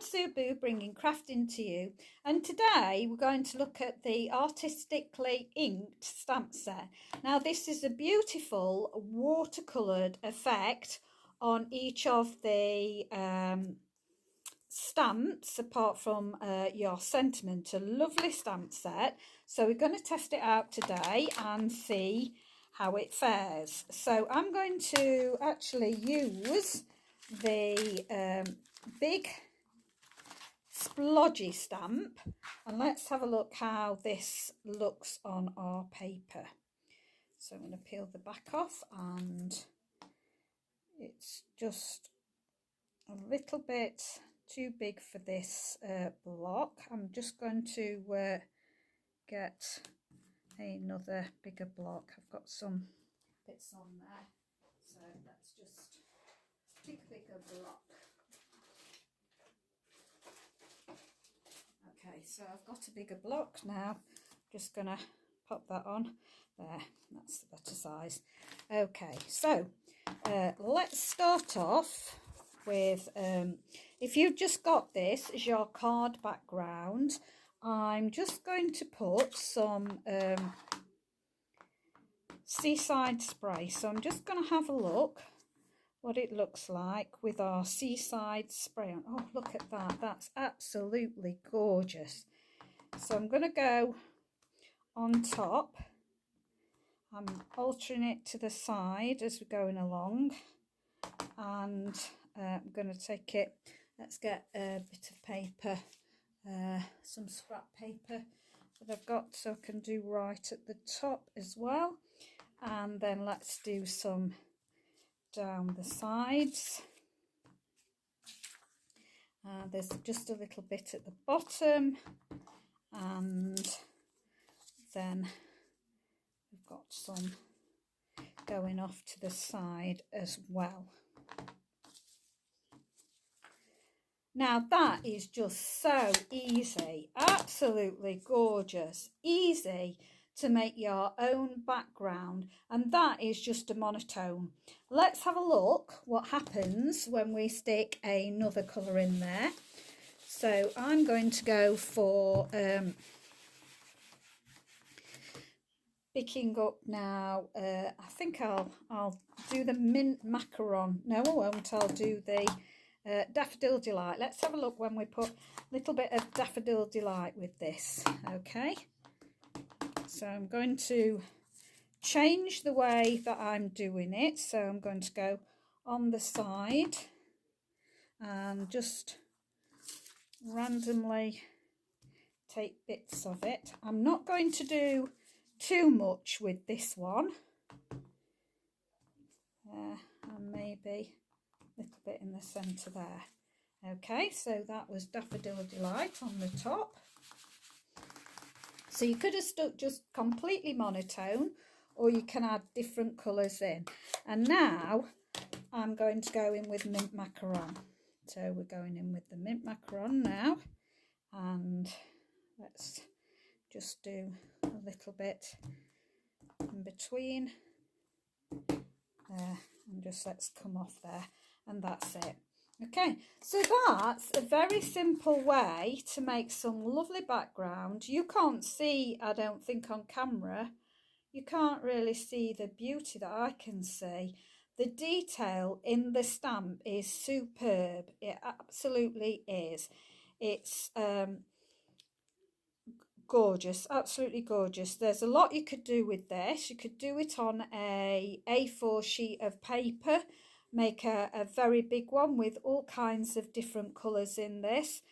Sue Boo, bringing crafting to you, and today we're going to look at the Artistically inked stamp set. Now this is a beautiful watercoloured effect on each of the stamps apart from your sentiment. A lovely stamp set, so we're going to test it out today and see how it fares. So I'm going to actually use the big splodgy stamp, and let's have a look how this looks on our paper. So I'm going to peel the back off, and it's just a little bit too big for this block. I'm just going to get another bigger block. I've got some bits on there, so let's just pick a bigger block. Okay, so I've got a bigger block now. Just gonna pop that on there. That's the better size. Okay, so let's start off with if you've just got this as your card background, I'm just going to put some seaside spray. So I'm just going to have a look what it looks like with our seaside spray on. Oh, look at that, that's absolutely gorgeous. So I'm going to go on top. I'm altering it to the side as we're going along, and I'm going to take it, let's get a bit of paper, some scrap paper that I've got, so I can do right at the top as well, and then let's do some down the sides. There's just a little bit at the bottom, and then we've got some going off to the side as well. Now that is just so easy, absolutely gorgeous, easy to make your own background, and that is just a monotone. Let's have a look what happens when we stick another colour in there. So I'm going to go for picking up now, I think I'll do the mint macaron. No, I won't. I'll do the Daffodil Delight. Let's have a look when we put a little bit of Daffodil Delight with this. Okay, so I'm going to change the way that I'm doing it. So I'm going to go on the side and just randomly take bits of it. I'm not going to do too much with this one, and maybe a little bit in the centre there. Okay, so that was Daffodil Delight on the top. So you could have stuck just completely monotone, or you can add different colours in. And now I'm going to go in with mint macaron. So we're going in with the mint macaron now, and let's just do a little bit in between there, and just let's come off there, and that's it. Okay, so that's a very simple way to make some lovely background. You can't see, I don't think on camera, you can't really see the beauty that I can see. The detail in the stamp is superb. It absolutely is. It's gorgeous, absolutely gorgeous. There's a lot you could do with this. You could do it on a A4 sheet of paper, make a very big one with all kinds of different colours in this.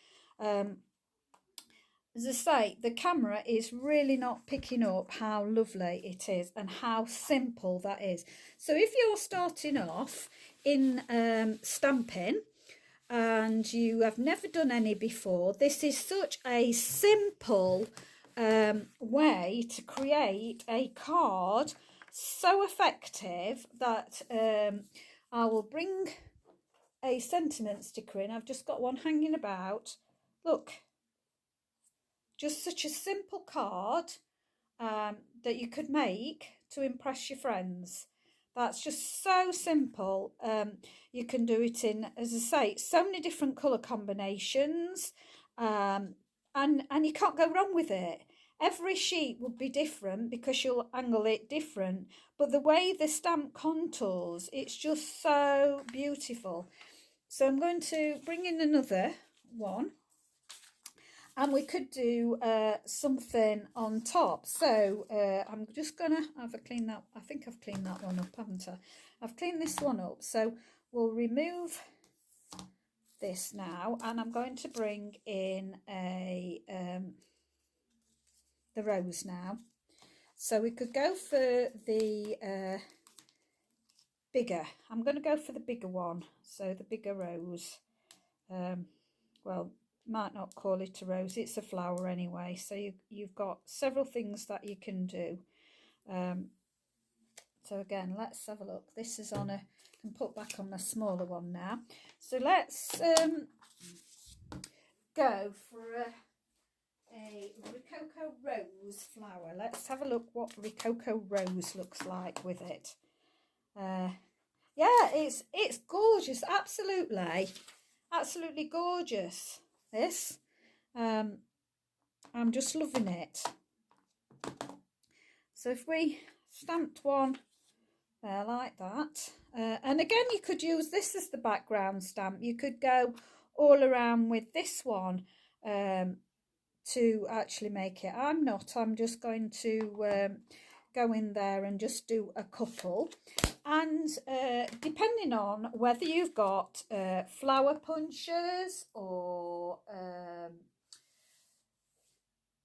As I say, the camera is really not picking up how lovely it is and how simple that is. So if you're starting off in stamping and you have never done any before, this is such a simple way to create a card, so effective that I will bring a sentiment sticker in. I've just got one hanging about. Look, just such a simple card that you could make to impress your friends. That's just so simple. You can do it in, as I say, so many different colour combinations, and you can't go wrong with it. Every sheet would be different because you'll angle it different, but the way the stamp contours, it's just so beautiful. So I'm going to bring in another one, and we could do something on top. So I'm just gonna have a clean that. I think I've cleaned that one up, haven't I? I've cleaned this one up, so we'll remove this now, and I'm going to bring in a the rose now. So we could go for the bigger. I'm going to go for the bigger one, so the bigger rose. Well, might not call it a rose, it's a flower anyway, so you've got several things that you can do. So again, let's have a look. This is on a, I can put back on my smaller one now. So let's go for a Rococo rose flower. Let's have a look what Rococo rose looks like with it. Yeah, it's gorgeous, absolutely gorgeous. This, I'm just loving it. So if we stamped one there like that, and again you could use this as the background stamp. You could go all around with this one to actually make it. I'm just going to go in there and just do a couple, and depending on whether you've got flower punchers or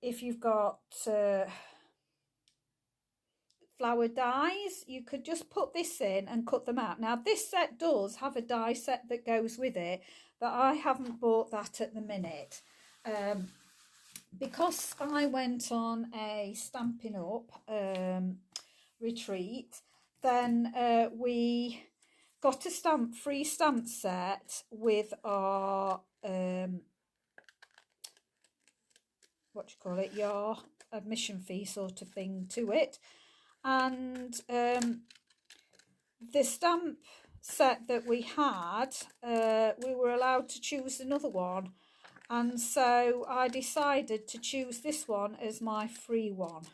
if you've got flower dies, you could just put this in and cut them out. Now this set does have a die set that goes with it, but I haven't bought that at the minute. Because I went on a Stampin' Up retreat, then we got a free stamp set with our your admission fee sort of thing to it, and the stamp set that we had, we were allowed to choose another one. And so I decided to choose this one as my free one.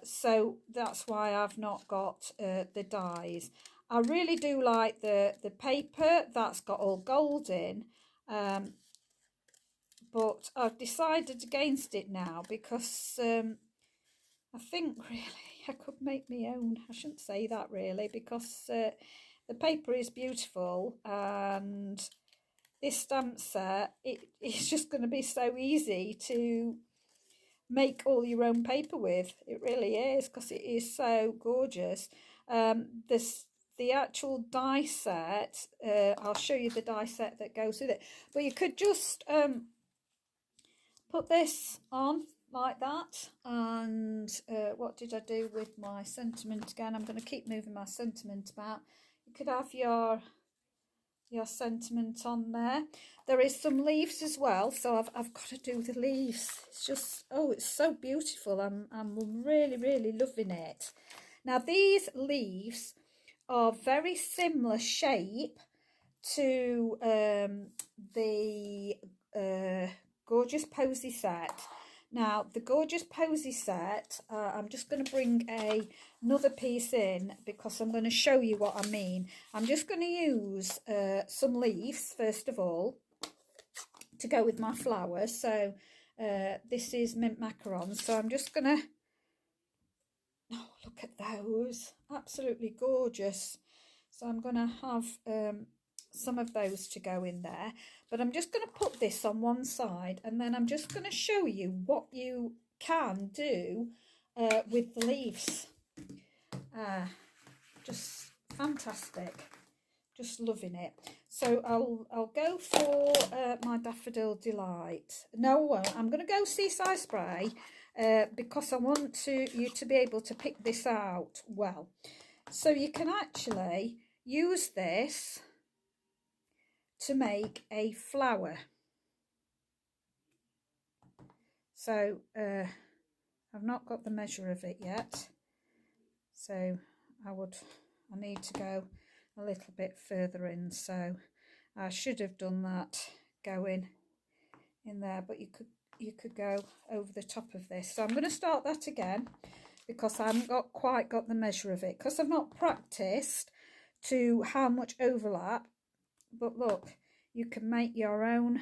So that's why I've not got the dies. I really do like the paper that's got all gold in. But I've decided against it now because I think really I could make my own. I shouldn't say that really, because the paper is beautiful, and this stamp set, it's just going to be so easy to make all your own paper with. It really is, because it is so gorgeous. The actual die set, I'll show you the die set that goes with it, but you could just put this on like that. And what did I do with my sentiment again? I'm going to keep moving my sentiment about. You could have your sentiment on there. There is some leaves as well, so I've got to do the leaves. It's just, oh, it's so beautiful. I'm really loving it. Now these leaves are very similar shape to the Gorgeous Posy set. Now the Gorgeous Posy set, I'm just going to bring another piece in because I'm going to show you what I mean. I'm just going to use some leaves first of all to go with my flowers. So this is mint macarons, so I'm just going to, oh, look at those, absolutely gorgeous. So I'm going to have some of those to go in there, but I'm just going to put this on one side, and then I'm just going to show you what you can do with the leaves. Just fantastic, just loving it. So I'll go for my Daffodil Delight. No, I won't. I'm going to go Seaside Spray because I want you to be able to pick this out well. So you can actually use this to make a flower. So I've not got the measure of it yet, so I would I need to go a little bit further in, so I should have done that going in there, but you could go over the top of this. So I'm going to start that again because I haven't quite got the measure of it, because I've not practiced to how much overlap. But look, you can make your own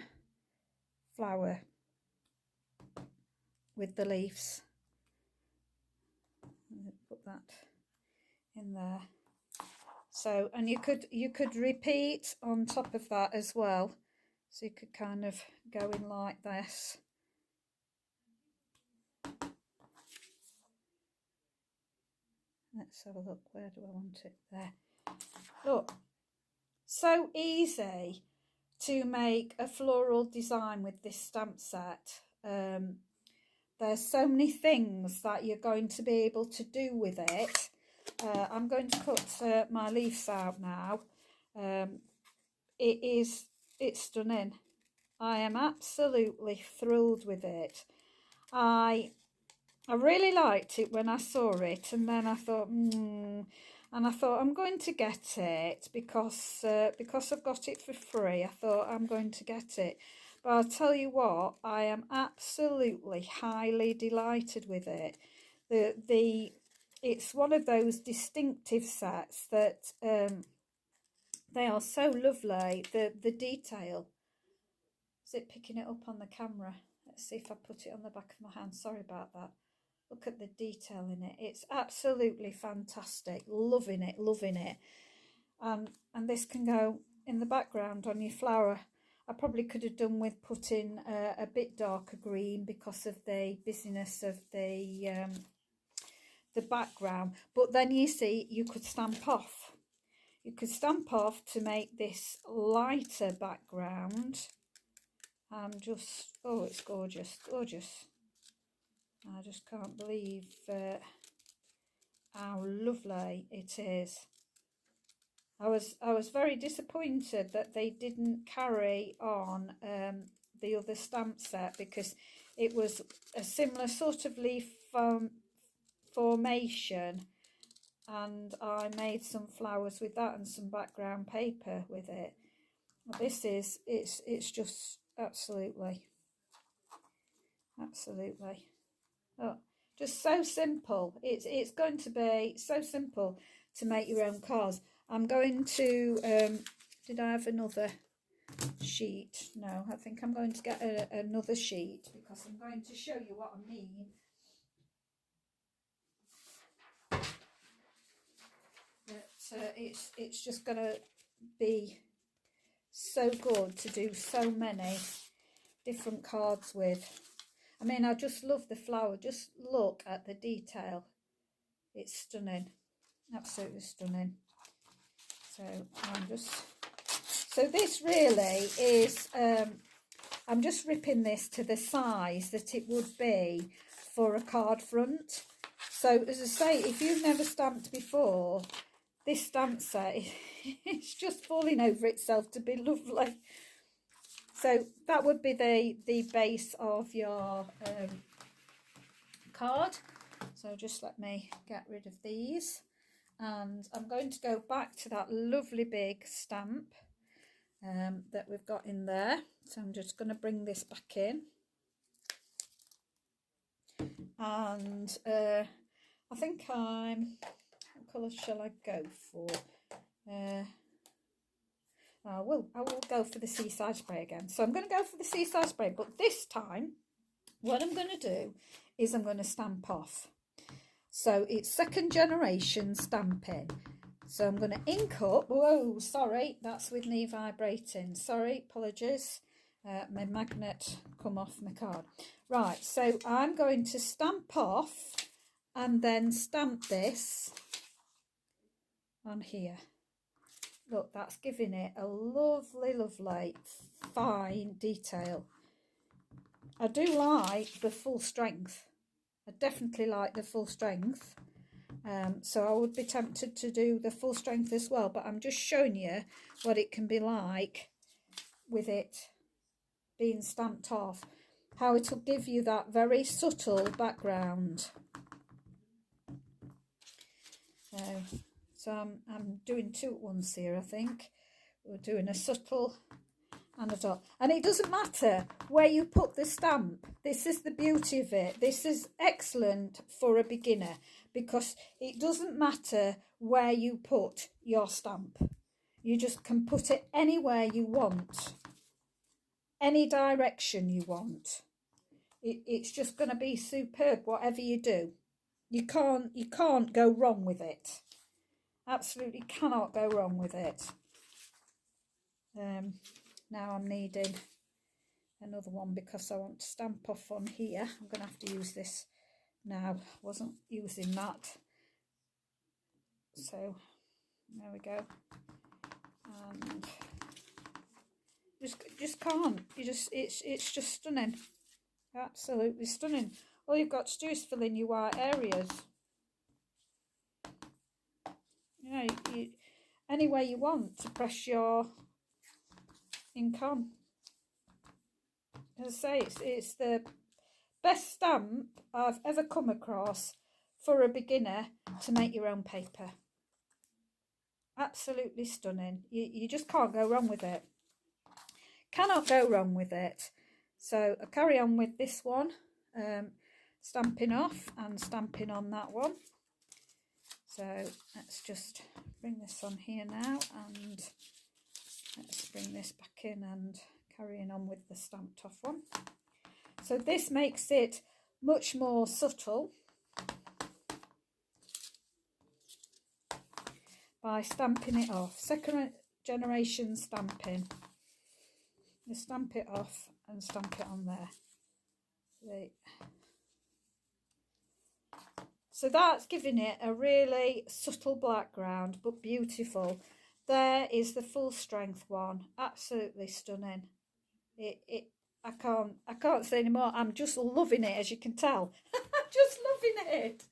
flower with the leaves. Put that in there. So, and you could repeat on top of that as well. So you could kind of go in like this. Let's have a look. Where do I want it? There. Look, so easy to make a floral design with this stamp set. There's so many things that you're going to be able to do with it. I'm going to cut my leaves out now. It's stunning. I am absolutely thrilled with it. I really liked it when I saw it, and then I thought, and I thought I'm going to get it because I've got it for free. I thought I'm going to get it. But I'll tell you what, I am absolutely highly delighted with it. It's one of those distinctive sets that they are so lovely. The detail. Is it picking it up on the camera? Let's see if I put it on the back of my hand. Sorry about that. Look at the detail in it. It's absolutely fantastic. Loving it, loving it. And this can go in the background on your flower. I probably could have done with putting a bit darker green because of the busyness of the background. But then you see, you could stamp off. You could stamp off to make this lighter background. And just, oh, it's gorgeous, gorgeous. I just can't believe how lovely it is. I was very disappointed that they didn't carry on the other stamp set, because it was a similar sort of leaf formation, and I made some flowers with that and some background paper with it. This is it's just absolutely oh, just so simple. It's going to be so simple to make your own cards. I'm going to did I have another sheet? No, I think I'm going to get another sheet, because I'm going to show you what I mean. That it's just going to be so good to do so many different cards with. I mean, I just love the flower. Just look at the detail. It's stunning, absolutely stunning. So so this really is, I'm just ripping this to the size that it would be for a card front. So as I say, if you've never stamped before, this stamp set, it's just falling over itself to be lovely. So that would be the base of your card. So just let me get rid of these, and I'm going to go back to that lovely big stamp that we've got in there. So I'm just going to bring this back in, and I think what colour shall I go for? I will go for the Seaside Spray again. So I'm going to go for the Seaside Spray, but this time what I'm going to do is I'm going to stamp off. So it's second generation stamping. So I'm going to ink up. Whoa, sorry, that's with me vibrating. Sorry, apologies. My magnet come off my card. Right, so I'm going to stamp off and then stamp this on here. Look, that's giving it a lovely, lovely, fine detail. I do like the full strength. I definitely like the full strength. So I would be tempted to do the full strength as well, but I'm just showing you what it can be like with it being stamped off. How it'll give you that very subtle background. So I'm doing two at once here, I think. We're doing a subtle and a dot. And it doesn't matter where you put the stamp. This is the beauty of it. This is excellent for a beginner because it doesn't matter where you put your stamp. You just can put it anywhere you want, any direction you want. It's just going to be superb whatever you do. You can't go wrong with it. Absolutely cannot go wrong with it. Now I'm needing another one because I want to stamp off on here. I'm going to have to use this now. I wasn't using that. So there we go. And just can't. It's just stunning. Absolutely stunning. All you've got to do is fill in your white areas. You know, any way you want to press your ink on. As I say, it's the best stamp I've ever come across for a beginner to make your own paper. Absolutely stunning. You just can't go wrong with it. Cannot go wrong with it. So I carry on with this one, stamping off and stamping on that one. So let's just bring this on here now, and let's bring this back in and carrying on with the stamped off one. So this makes it much more subtle by stamping it off. Second generation stamping. You stamp it off and stamp it on there. So that's giving it a really subtle background, but beautiful. There is the full strength one. Absolutely stunning. I can't say anymore. I'm just loving it, as you can tell. I'm just loving it.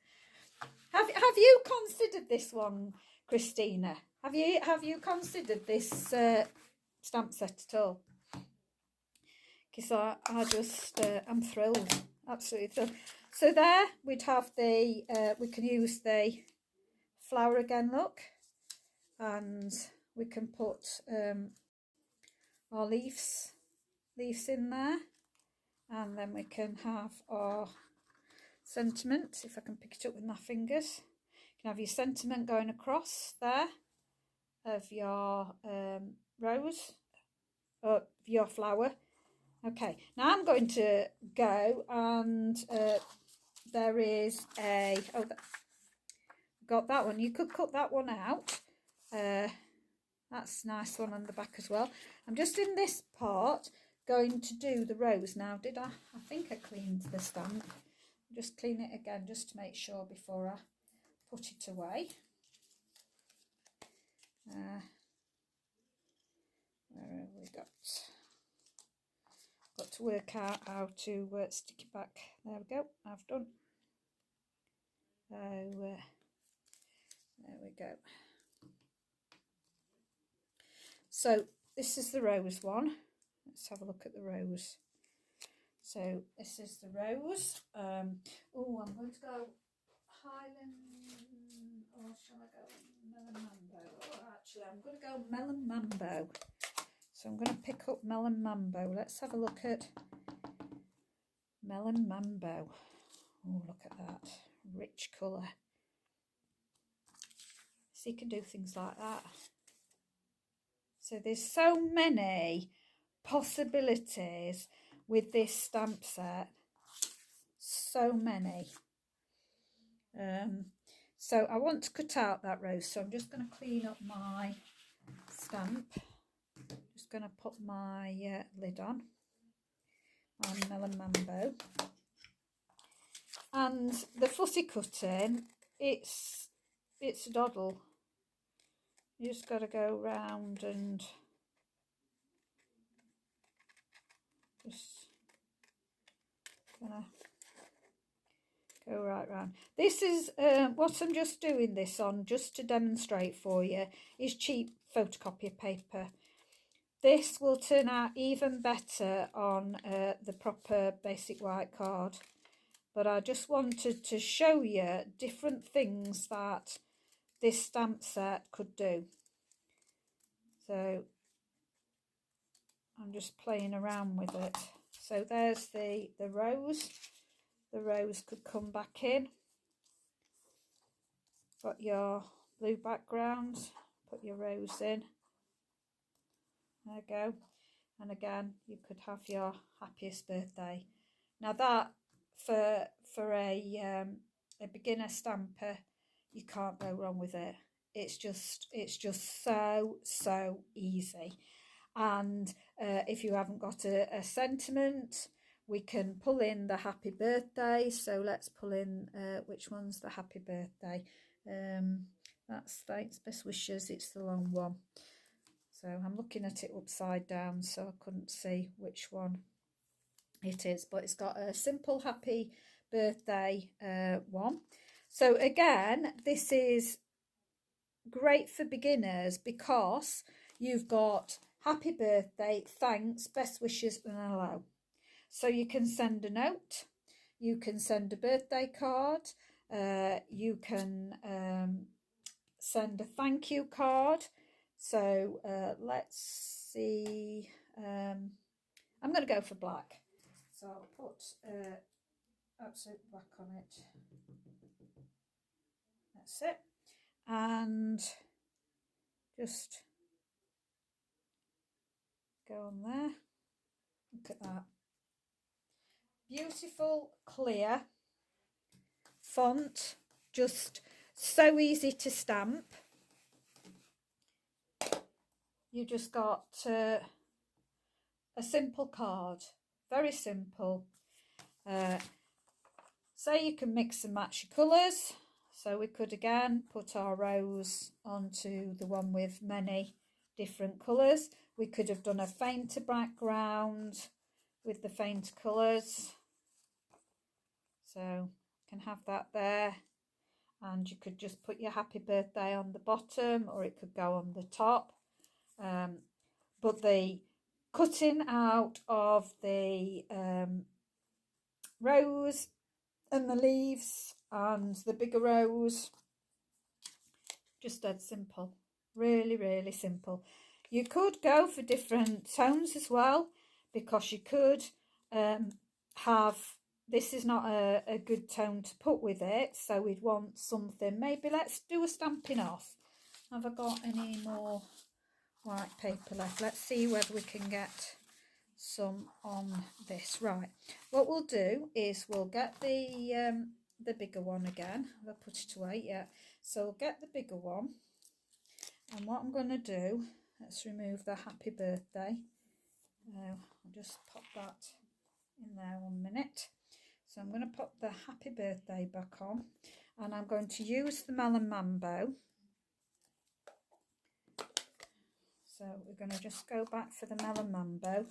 Have you considered this one, Christina? Have you considered this stamp set at all? Because I just I'm thrilled, absolutely thrilled. So there we'd have the we can use the flower again, look, and we can put our leaves in there, and then we can have our sentiment, if I can pick it up with my fingers. You can have your sentiment going across there of your rose, or your flower. Okay, now I'm going to go and there is a, got that one. You could cut that one out. That's a nice one on the back as well. I'm just in this part going to do the rose now. Did I? I think I cleaned the stamp. Just clean it again just to make sure before I put it away. Where have we got? Got to work out how to stick it back. There we go. I've done. There we go. So this is the rose one. Let's have a look at the rose. So this is the rose. Oh, I'm going to go Highland, or shall I go Melon Mambo? Oh, actually, I'm going to go Melon Mambo. So I'm going to pick up Melon Mambo. Let's have a look at Melon Mambo. Oh, look at that. Rich colour. So you can do things like that. So there's so many possibilities with this stamp set. So many. So I want to cut out that rose. So I'm just going to clean up my stamp. Just going to put my lid on. My Melon Mambo. And the fussy cutting, it's a doddle. You just got to go round and just gonna go right round. This is what I'm just doing this on, just to demonstrate for you, is cheap photocopier paper. This will turn out even better on the proper basic white card. But I just wanted to show you different things that this stamp set could do. So I'm just playing around with it. So there's the rose. The rose could come back in. Got your blue background, put your rose in. There you go. And again, you could have your happiest birthday. Now that for a beginner stamper, you can't go wrong with it. It's just so easy. And if you haven't got a sentiment, we can pull in the happy birthday. So let's pull in which one's the happy birthday. That's thanks, best wishes. It's the long one. So I'm looking at it upside down, so I couldn't see which one it is, but it's got a simple happy birthday one. So again, this is great for beginners because you've got happy birthday, thanks, best wishes and hello. So you can send a note, you can send a birthday card, you can send a thank you card. So let's see, I'm going to go for black. So I'll put absolute black on it. That's it. And just go on there. Look at that. Beautiful, clear font. Just so easy to stamp. You just got a simple card. Very simple. Say you can mix and match your colours. So we could again put our rose onto the one with many different colours. We could have done a fainter background with the faint colours. So you can have that there. And you could just put your happy birthday on the bottom, or it could go on the top. But the cutting out of the rose and the leaves and the bigger rose, just dead simple. Really, really simple. You could go for different tones as well, because you could have, this is not a good tone to put with it, so we'd want something, maybe let's do a Stampin' Off. Have I got any more white paper left? Let's see whether we can get some on this. Right, what we'll do is we'll get the bigger one again. I'll put it away. Yeah, so we'll get the bigger one, and what I'm going to do, let's remove the happy birthday. I'll just pop that in there 1 minute. So I'm going to pop the happy birthday back on, and I'm going to use the Melon Mambo. So we're going to just go back for the Melon Mambo.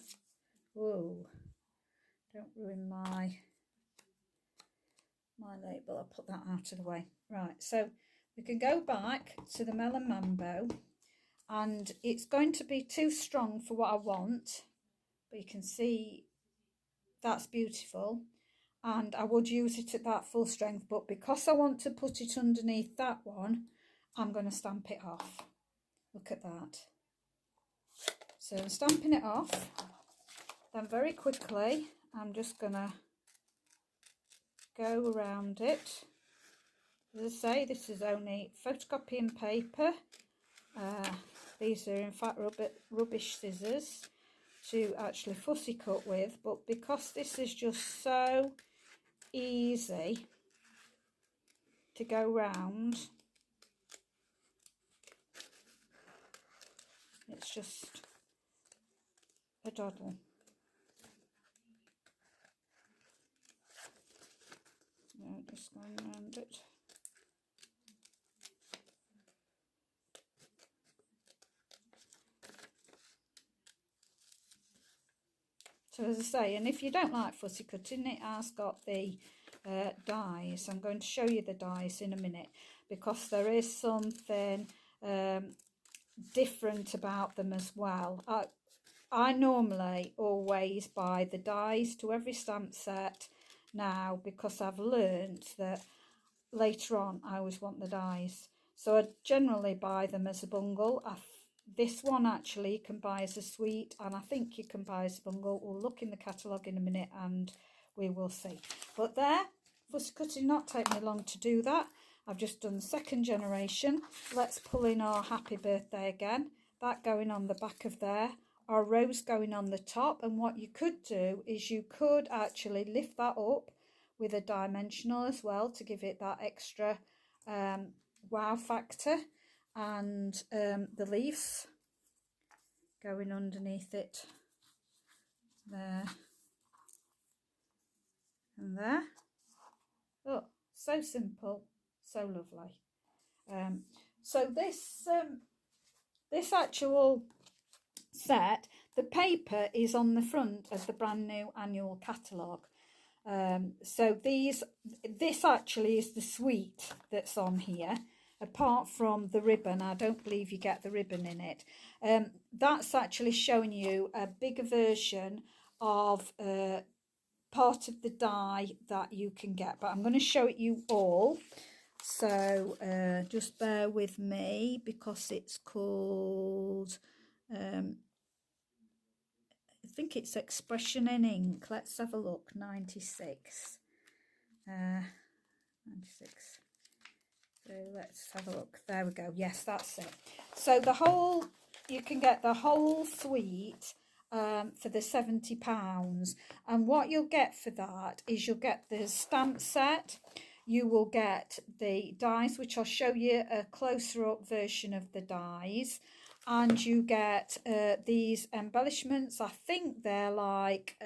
Whoa, don't ruin my label. I'll put that out of the way. Right, so we can go back to the Melon Mambo, and it's going to be too strong for what I want, but you can see that's beautiful, and I would use it at that full strength, but because I want to put it underneath that one, I'm going to stamp it off. Look at that. So I'm stamping it off, then very quickly I'm just going to go around it. As I say, this is only photocopying paper. These are in fact rubbish scissors to actually fussy cut with, but because this is just so easy to go round, it's just a doddle. Just going around it. So as I say, and if you don't like fussy cutting, it has got the dies. I'm going to show you the dies in a minute, because there is something different about them as well. I normally always buy the dies to every stamp set now, because I've learnt that later on I always want the dies. So I generally buy them as a bundle. This one actually you can buy as a suite, and I think you can buy as a bundle. We'll look in the catalogue in a minute and we will see. But there, fussy cutting not take me long to do that. I've just done the second generation. Let's pull in our happy birthday again. That going on the back of there. Our rose going on the top. And what you could do is you could actually lift that up with a dimensional as well to give it that extra wow factor. And the leaves going underneath it there and there. Oh, so simple, so lovely. So this actual set, the paper is on the front of the brand new annual catalogue. So this actually is the suite that's on here. Apart from the ribbon, I don't believe you get the ribbon in it. That's actually showing you a bigger version of part of the die that you can get. But I'm going to show it you all. So just bear with me because it's called, I think it's Expression in Ink. Let's have a look. 96. 96. So let's have a look. There we go. Yes, that's it. So you can get the whole suite for the £70. And what you'll get for that is you'll get the stamp set. You will get the dies, which I'll show you a closer up version of the dies. And you get these embellishments. I think they're like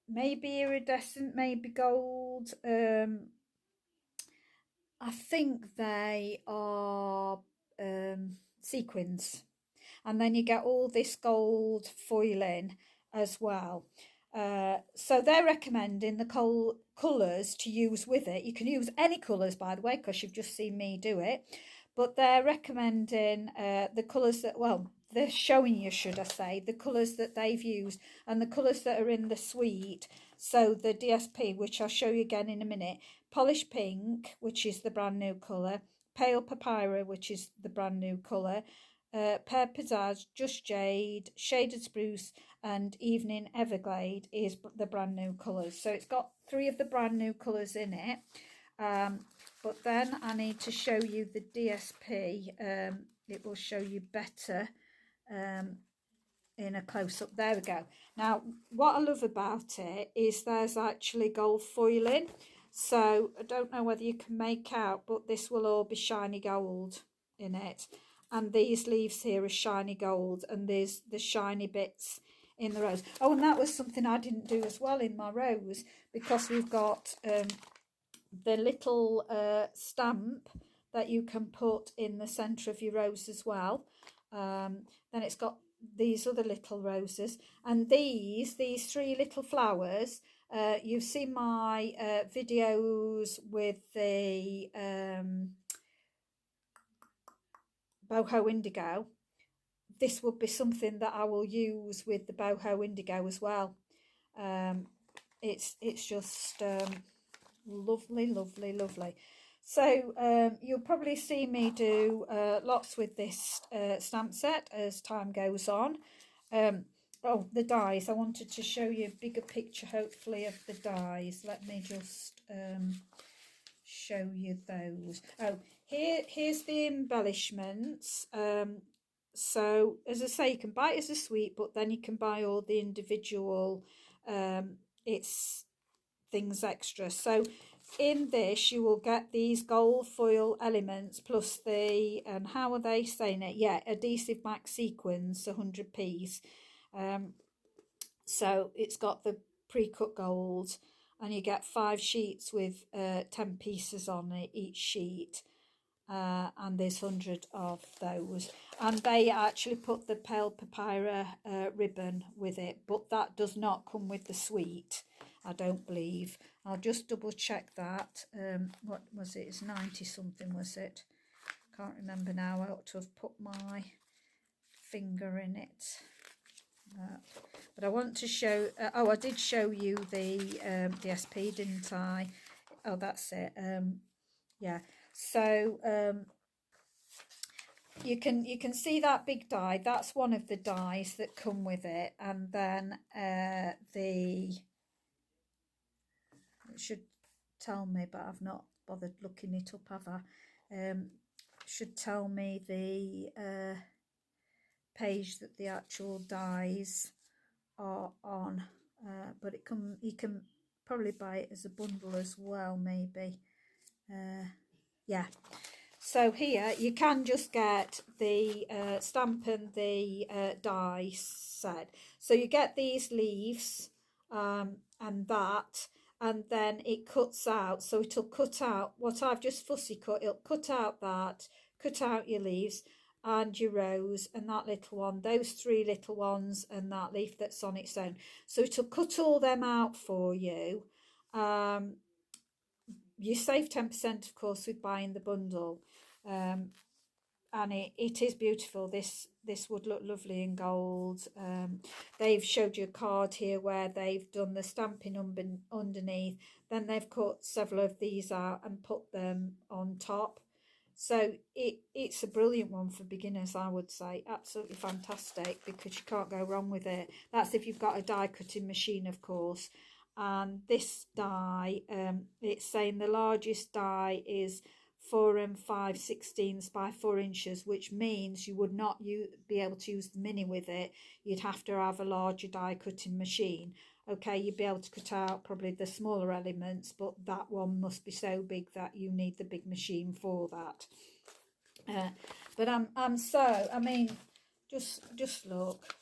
maybe iridescent, maybe gold. I think they are sequins, and then you get all this gold foiling as well. So they're recommending the colours to use with it. You can use any colours, by the way, because you've just seen me do it. But they're recommending the colours that, well, they're showing you, should I say, the colours that they've used and the colours that are in the suite. So the DSP, which I'll show you again in a minute, Polished Pink, which is the brand new colour, Pale Papyrus, which is the brand new colour, Pear Pizzazz, Just Jade, Shaded Spruce and Evening Everglade is the brand new colours. So it's got 3 of the brand new colours in it. But then I need to show you the DSP. It will show you better in a close-up. There we go. Now, what I love about it is there's actually gold foiling. So I don't know whether you can make out, but this will all be shiny gold in it. And these leaves here are shiny gold, and there's the shiny bits in the rose. Oh, and that was something I didn't do as well in my rose, because we've got the little stamp that you can put in the centre of your rose as well. Then it's got these other little roses, and these 3 little flowers. You've seen my videos with the boho indigo. This would be something that I will use with the boho indigo as well. It's just lovely, lovely, lovely. So you'll probably see me do lots with this stamp set as time goes on. Oh, the dies. I wanted to show you a bigger picture, hopefully, of the dies. Let me just show you those. Oh, here's the embellishments. So, as I say, you can buy it as a suite, but then you can buy all the individual it's things extra. So, in this, you will get these gold foil elements plus the, and how are they saying it? Yeah, adhesive max sequins, 100 piece. So it's got the pre-cut gold, and you get 5 sheets with 10 pieces on it, each sheet. And there's 100 of those, and they actually put the Pale Papyrus ribbon with it, but that does not come with the suite, I don't believe. I'll just double check that. What was it? It's 90 something, was it? Can't remember now. I ought to have put my finger in it. But I want to show, oh, I did show you the SP, didn't I? Oh, that's it. Yeah, so you can see that big die. That's one of the dies that come with it, and then it should tell me, but I've not bothered looking it up, have I? Should tell me the page that the actual dies are on, but you can probably buy it as a bundle as well, maybe. Yeah, so here you can just get the stamp and the die set. So you get these leaves and that, and then it cuts out. So it'll cut out what I've just fussy cut. It'll cut out that, cut out your leaves and your rose and that little one, those three little ones and that leaf that's on its own. So it'll cut all them out for you. You save 10% of course with buying the bundle, and it is beautiful. This would look lovely in gold. They've showed you a card here where they've done the stamping underneath, then they've cut several of these out and put them on top. So it's a brilliant one for beginners, I would say. Absolutely fantastic, because you can't go wrong with it. That's if you've got a die cutting machine, of course. And this die, it's saying the largest die is 4 5/16 by 4 inches, which means you would not be able to use the mini with it. You'd have to have a larger die cutting machine. Okay, you'd be able to cut out probably the smaller elements, but that one must be so big that you need the big machine for that. But I'm so, I mean, just look.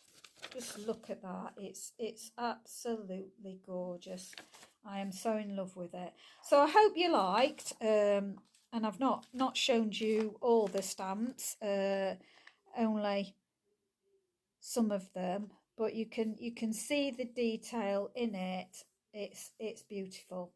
Just look at that. It's absolutely gorgeous. I am so in love with it. So I hope you liked. And I've not shown you all the stamps, only some of them. But you can see the detail in it. It's beautiful.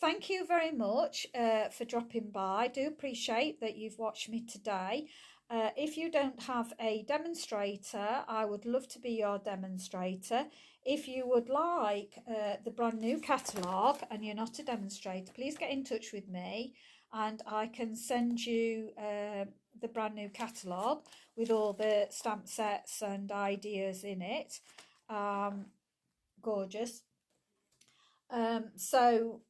Thank you very much for dropping by. I do appreciate that you've watched me today. If you don't have a demonstrator, I would love to be your demonstrator. If you would like the brand new catalogue and you're not a demonstrator, please get in touch with me and I can send you the brand new catalogue with all the stamp sets and ideas in it. Gorgeous. So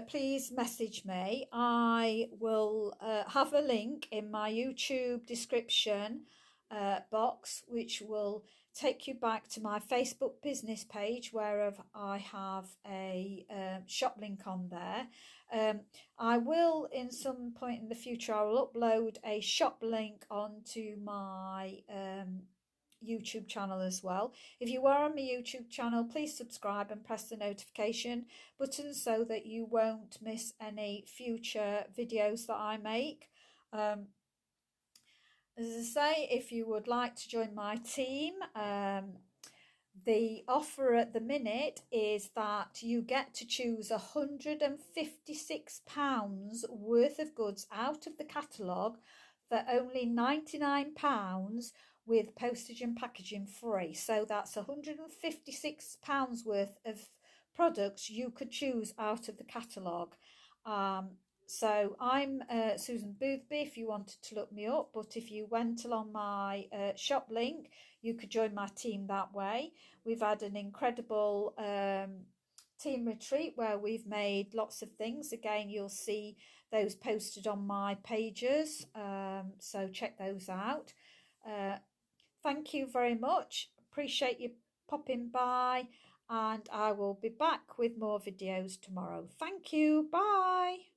please message me. I will have a link in my YouTube description box, which will take you back to my Facebook business page, where I have a shop link on there. I will, in some point in the future, I will upload a shop link onto my YouTube channel as well. If you are on my YouTube channel, please subscribe and press the notification button so that you won't miss any future videos that I make. As I say, if you would like to join my team, the offer at the minute is that you get to choose £156 worth of goods out of the catalogue for only £99, with postage and packaging free. So that's £156 worth of products you could choose out of the catalogue. So I'm Susan Boothby, if you wanted to look me up, but if you went along my shop link, you could join my team that way. We've had an incredible team retreat where we've made lots of things. Again, you'll see those posted on my pages, so check those out. Thank you very much. Appreciate you popping by, and I will be back with more videos tomorrow. Thank you. Bye.